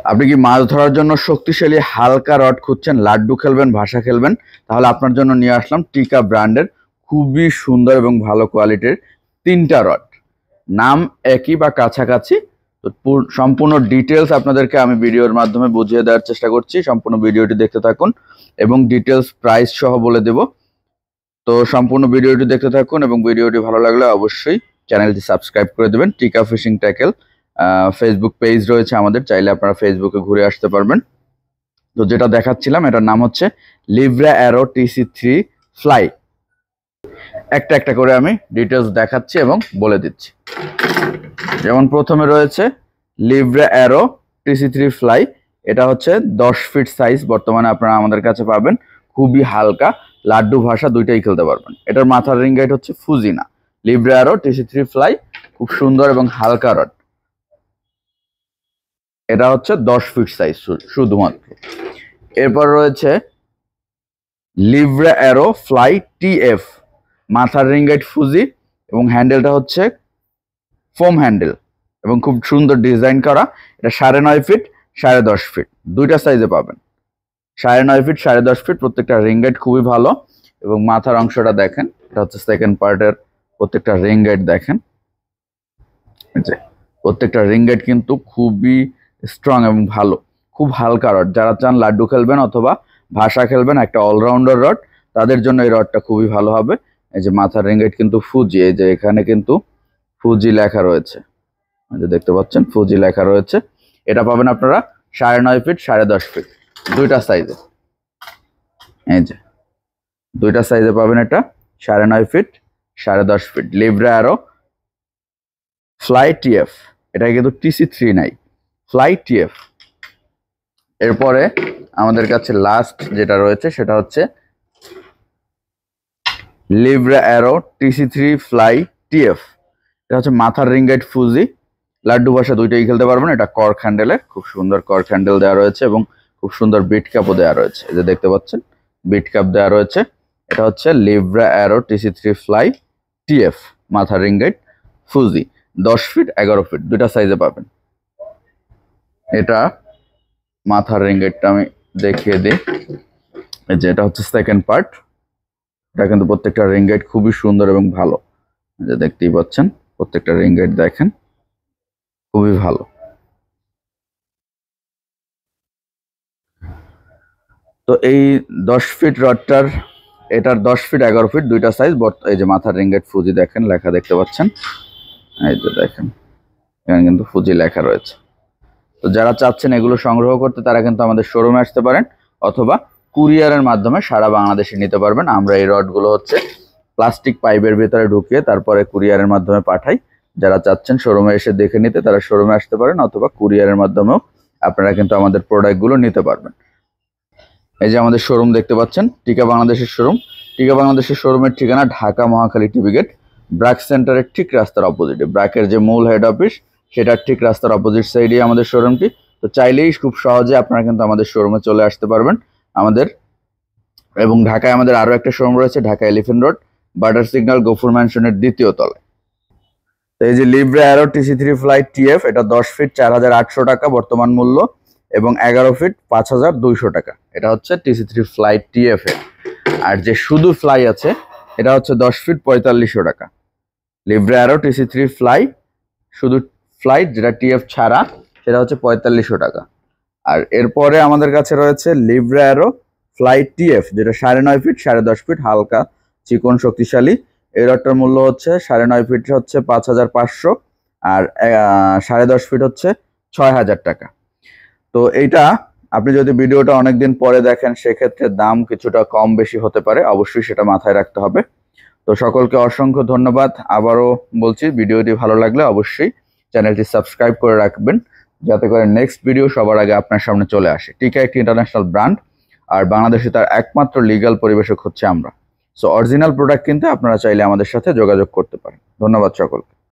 আপনি কি মাছ ধরার জন্য শক্তিশালী হালকা রড খুঁজছেন, লাড্ডু খেলবেন, ভাসা খেলবেন, তাহলে আপনার জন্য নিয়ে আসলাম টিকা ব্র্যান্ডের খুবই সুন্দর এবং ভালো কোয়ালিটির 3টা রড। নাম একই বা কাছাকাছি। তো সম্পূর্ণ ডিটেলস আপনাদেরকে আমি ভিডিওর মাধ্যমে বুঝিয়ে দেওয়ার চেষ্টা করছি। সম্পূর্ণ ভিডিওটি দেখতে থাকুন এবং ডিটেলস প্রাইস সহ বলে দেব। তো সম্পূর্ণ ভিডিওটি দেখতে থাকুন এবং ভিডিওটি ভালো লাগলে অবশ্যই চ্যানেলটি সাবস্ক্রাইব করে দেবেন। টিকা ফিশিং ট্যাকেল ফেসবুক পেজ রয়েছে আমাদের, চাইলে আপনারা ফেসবুকে ঘুরে আসতে পারবেন। তো যেটা দেখাচ্ছিলাম এটার নাম হচ্ছে লিভরা অ্যারো TC3 ফ্লাই। একটা একটা করে আমি ডিটেলস দেখাচ্ছি এবং বলে দিচ্ছি। যেমন প্রথমে রয়েছে লিভরা অ্যারো TC3 ফ্লাই। এটা হচ্ছে 10 ফিট সাইজ, বর্তমানে আপনারা আমাদের কাছে পাবেন। খুবই হালকা, লাড্ডু ভাষা দুইটাই খেলতে পারবেন। এটার মাথার রিং গাইড হচ্ছে ফুজিনা। লিভরা অ্যারো TC3 ফ্লাই, খুব সুন্দর এবং হালকা রড। এটা হচ্ছে 10 ফিট সাইজ শুধুমাত্র। এরপর রয়েছে লিভরা অ্যারো ফ্লাই TF, মাথার রিং গাইড ফুজি এবং হ্যান্ডেলটা হচ্ছে ফোম হ্যান্ডেল এবং খুব সুন্দর ডিজাইন করা। এটা 9.5 ফিট 10.5 ফিট দুইটা সাইজে পাবেন। 9.5 ফিট 10.5 ফিট প্রত্যেকটা রিং গাইড খুবই ভালো। এবং মাথার অংশটা দেখেন, এটা হচ্ছে সেকেন্ড পার্টের প্রত্যেকটা রিং গাইড দেখেন। প্রত্যেকটা রিং গাইড কিন্তু খুবই স্ট্রং এবং ভালো, খুব হালকা রড। যারা চান লাড্ডু খেলবেন অথবা ভাষা খেলবেন, একটা অলরাউন্ডার রড, তাদের জন্য এই রডটা খুবই ভালো হবে। এই যে মাথার রিং গাইড কিন্তু ফুজি, এই যে এখানে কিন্তু ফুজি লেখা রয়েছে, এই যে দেখতে পাচ্ছেন ফুজি লেখা রয়েছে। এটা পাবেন আপনারা 9.5 ফিট 10.5 ফিট দুইটা সাইজে। এই যে দুইটা সাইজে পাবেন এটা 9.5 ফিট 10.5 ফিট লিভরা অ্যারো ফ্লাই TF। এটা কিন্তু TC3 নাই, ফ্লাই TF। এরপরে আমাদের কাছে লাস্ট যেটা রয়েছে সেটা হচ্ছে লিভরা অ্যারো TC3 ফ্লাই TF। এটা হচ্ছে মাথার রিং গাইড ফুজি, লাড্ডু ভাষা দুইটাই খেলতে পারবেন। এটা কর্ক হ্যান্ডেলে, খুব সুন্দর কর্ক হ্যান্ডেল দেওয়া রয়েছে এবং খুব সুন্দর বিট কাপও দেওয়া রয়েছে। এই যে দেখতে পাচ্ছেন বিট কাপ দেওয়া রয়েছে। এটা হচ্ছে লিভরা অ্যারো TC3 ফ্লাই TF, মাথার ring guide Fuji, 10 feet 11 feet দুইটা সাইজে পাবেন। এটা মাথার রিং গাইডটা আমি দেখিয়ে দিই। এই যে এটা হচ্ছে সেকেন্ড পার্ট। এটা কিন্তু প্রত্যেকটা রিং গাইড খুবই সুন্দর এবং ভালো, যে দেখতেই পাচ্ছেন প্রত্যেকটা রিং গাইড দেখেন খুবই ভালো। তো এই 10 ফিট রডটার, এটার 10 ফিট 11 ফিট দুইটা সাইজ। এই যে মাথার রিং গাইড ফুজি দেখেন, লেখা দেখতে পাচ্ছেন, এই যে দেখেন এখানে কিন্তু ফুজি লেখা রয়েছে। তো যারা চাচ্ছেন এগুলো সংগ্রহ করতে, তারা কিন্তু আমাদের শোরুমে আসতে পারেন অথবা কুরিয়ারের মাধ্যমে সারা বাংলাদেশে নিতে পারবেন। আমরা এই রডগুলো হচ্ছে প্লাস্টিক পাইপের ভিতরে ঢুকিয়ে তারপরে কুরিয়ারের মাধ্যমে পাঠাই। যারা চাচ্ছেন শোরুমে এসে দেখে নিতে, তারা শোরুমে আসতে পারেন অথবা কুরিয়ারের মাধ্যমেও আপনারা কিন্তু আমাদের প্রোডাক্টগুলো নিতে পারবেন। এই যে আমাদের শোরুম দেখতে পাচ্ছেন, টিকা বাংলাদেশের শোরুম। টিকা বাংলাদেশের শোরুমের ঠিকানা ঢাকা মহাখালী টিভি গেট, ব্র্যাক সেন্টারের ঠিক রাস্তার অপোজিটে। ব্র্যাকের যে মূল হেড অফিস সেটার ঠিক রাস্তার অপোজিট সাইডে আমাদের শোরুমটি। তো চাইলেই খুব সহজে আপনারা কিন্তু আমাদের শোরুমে চলে আসতে পারবেন আমাদের। এবং ঢাকায় আমাদের আরও একটা শোরুম রয়েছে, ঢাকা এলিফেন্ট রোড, বাটার সিগন্যাল, গফুর ম্যানশনের 2য় তলায়। তো এই যে লিভরা অ্যারো TC3 ফ্লাই TF, এটা 10 ফিট 4,800 টাকা বর্তমান মূল্য এবং 11 ফিট 5,200 টাকা। এটা হচ্ছে TC3 ফ্লাই TF এর। আর যে শুধু ফ্লাই আছে এটা হচ্ছে 10 ফিট 4,500 টাকা। লিভরা অ্যারো TC3 ফ্লাই শুধু ফ্লাই, যেটা TF ছাড়া, সেটা হচ্ছে 4,500 টাকা। আর এরপরে আমাদের কাছে রয়েছে লিভরা অ্যারো ফ্লাই TF, যেটা 9.5 ফিট 10.5 ফিট হালকা চিকন শক্তিশালী। এই রডটার মূল্য হচ্ছে 9.5 ফিট হচ্ছে 5,500 আর 10.5 ফিট হচ্ছে 6,000 টাকা। তো এইটা আপনি যদি ভিডিওটা অনেকদিন পরে দেখেন, সেক্ষেত্রে দাম কিছুটা কম বেশি হতে পারে, অবশ্যই সেটা মাথায় রাখতে হবে। তো সকলকে অসংখ্য ধন্যবাদ। আবারও বলছি, ভিডিওটি ভালো লাগলে অবশ্যই চ্যানেলটি সাবস্ক্রাইব করে রাখবেন, যাতে করে নেক্সট ভিডিও সবার আগে আপনার সামনে চলে আসে। টিকা একটি ইন্টারন্যাশনাল ব্র্যান্ড, আর বাংলাদেশে তার একমাত্র লিগ্যাল পরিবেশক হচ্ছে আমরা। সো অরিজিনাল প্রোডাক্ট কিনতে আপনারা চাইলে আমাদের সাথে যোগাযোগ করতে পারেন। ধন্যবাদ সকলকে।